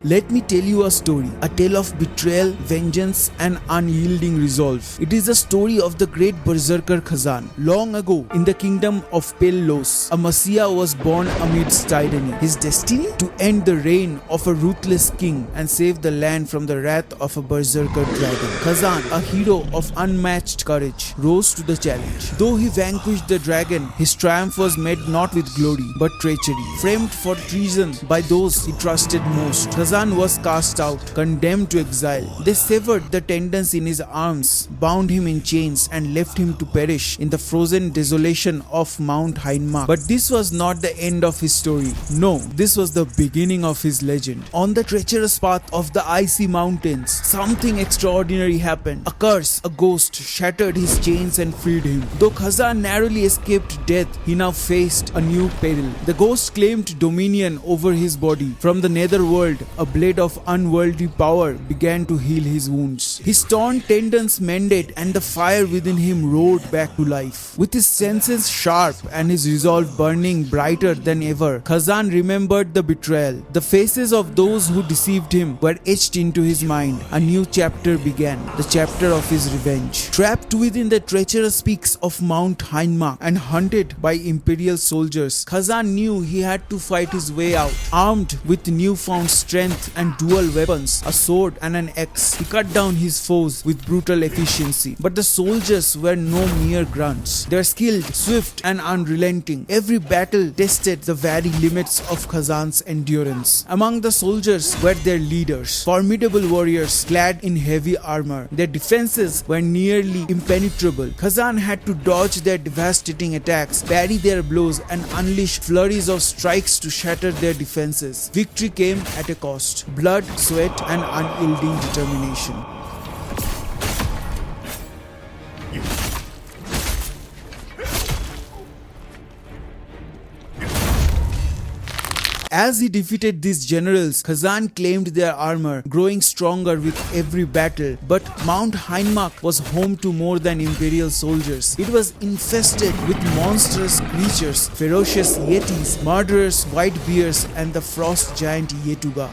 Let me tell you a story, a tale of betrayal, vengeance and unyielding resolve. It is a story of the great Berserker Khazan. Long ago, in the kingdom of Pellos, a messiah was born amidst tyranny. His destiny? To end the reign of a ruthless king and save the land from the wrath of a Berserker dragon. Khazan, a hero of unmatched courage, rose to the challenge. Though he vanquished the dragon, his triumph was met not with glory, but treachery. Framed for treason by those he trusted most, Khazan was cast out, condemned to exile. They severed the tendons in his arms, bound him in chains and left him to perish in the frozen desolation of Mount Heinmark. But this was not the end of his story. No, this was the beginning of his legend. On the treacherous path of the icy mountains, something extraordinary happened. A curse, a ghost, shattered his chains and freed him. Though Khazan narrowly escaped death, he now faced a new peril. The ghost claimed dominion over his body. From the netherworld, a blade of unworldly power began to heal his wounds. His torn tendons mended and the fire within him roared back to life. With his senses sharp and his resolve burning brighter than ever, Khazan remembered the betrayal. The faces of those who deceived him were etched into his mind. A new chapter began, the chapter of his revenge. Trapped within the treacherous peaks of Mount Heinmark and hunted by imperial soldiers, Khazan knew he had to fight his way out. Armed with newfound strength and dual weapons, a sword and an axe, he cut down his foes with brutal efficiency. But the soldiers were no mere grunts. They were skilled, swift and unrelenting. Every battle tested the very limits of Khazan's endurance. Among the soldiers were their leaders, formidable warriors clad in heavy armor. Their defenses were nearly impenetrable. Khazan had to dodge their devastating attacks, parry their blows and unleash flurries of strikes to shatter their defenses. Victory came at a cost: blood, sweat and unyielding determination. As he defeated these generals, Khazan claimed their armor, growing stronger with every battle. But Mount Heinmark was home to more than imperial soldiers. It was infested with monstrous creatures, ferocious yetis, murderous white bears and the frost giant Yetuga.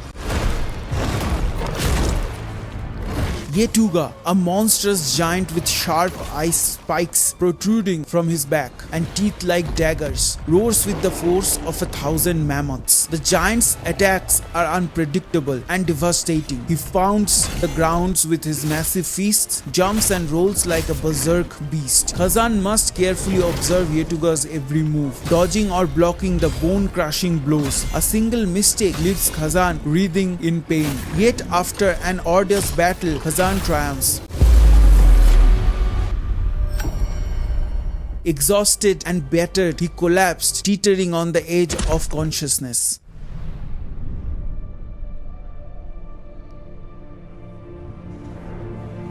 Yetuga, a monstrous giant with sharp ice spikes protruding from his back and teeth like daggers, roars with the force of 1,000 mammoths. The giant's attacks are unpredictable and devastating. He pounds the grounds with his massive fists, jumps and rolls like a berserk beast. Khazan must carefully observe Yetuga's every move, dodging or blocking the bone-crushing blows. A single mistake leaves Khazan writhing in pain. Yet after an arduous battle, Khazan triumphs. Exhausted and battered, he collapsed, teetering on the edge of consciousness.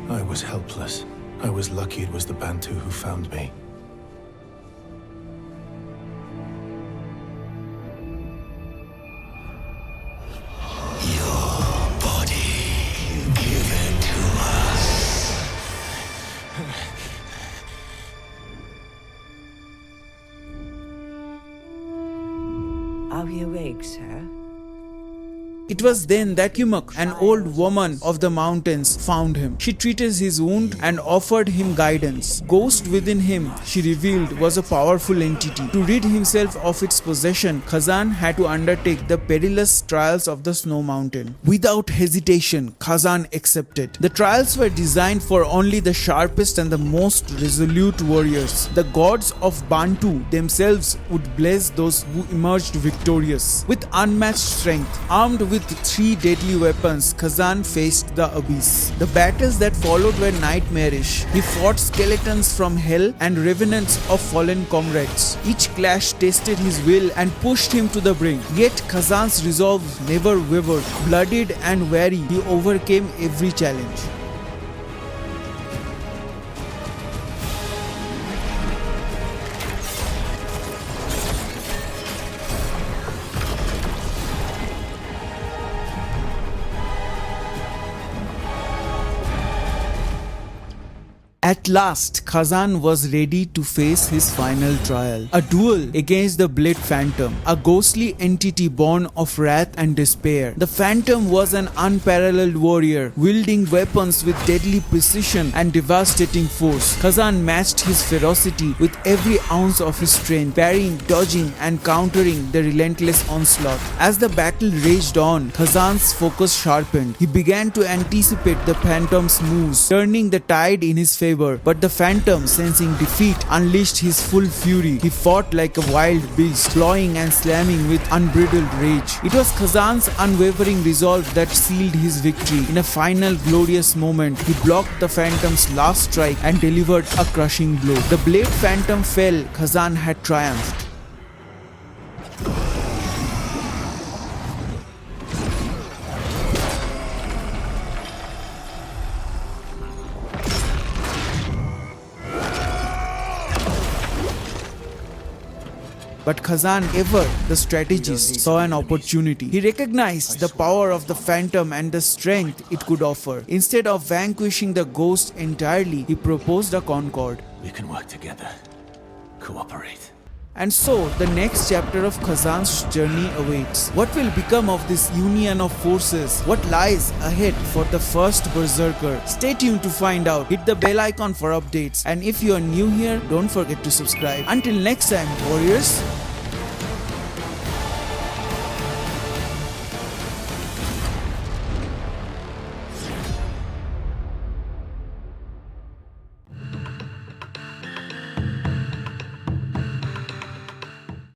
I was helpless. I was lucky it was the Bantu who found me. Are we awake, sir? It was then that Kimuk, an old woman of the mountains, found him. She treated his wound and offered him guidance. Ghost within him, she revealed, was a powerful entity. To rid himself of its possession, Khazan had to undertake the perilous trials of the snow mountain. Without hesitation, Khazan accepted. The trials were designed for only the sharpest and the most resolute warriors. The gods of Bantu themselves would bless those who emerged victorious. With unmatched strength, armed with 3 deadly weapons, Khazan faced the abyss. The battles that followed were nightmarish. He fought skeletons from hell and revenants of fallen comrades. Each clash tested his will and pushed him to the brink. Yet Khazan's resolve never wavered. Bloodied and weary, he overcame every challenge. At last, Khazan was ready to face his final trial. A duel against the Blade Phantom, a ghostly entity born of wrath and despair. The Phantom was an unparalleled warrior, wielding weapons with deadly precision and devastating force. Khazan matched his ferocity with every ounce of his strength, parrying, dodging, and countering the relentless onslaught. As the battle raged on, Khazan's focus sharpened. He began to anticipate the Phantom's moves, turning the tide in his favor. But the Phantom, sensing defeat, unleashed his full fury. He fought like a wild beast, clawing and slamming with unbridled rage. It was Khazan's unwavering resolve that sealed his victory. In a final glorious moment, he blocked the Phantom's last strike and delivered a crushing blow. The Blade Phantom fell. Khazan had triumphed. But Khazan, ever the strategist, saw an opportunity. He recognized the power of the Phantom and the strength it could offer. Instead of vanquishing the ghost entirely, he proposed a concord. We can work together. Cooperate. And so, the next chapter of Khazan's journey awaits. What will become of this union of forces? What lies ahead for the first Berserker? Stay tuned to find out. Hit the bell icon for updates. And if you are new here, don't forget to subscribe. Until next time, warriors.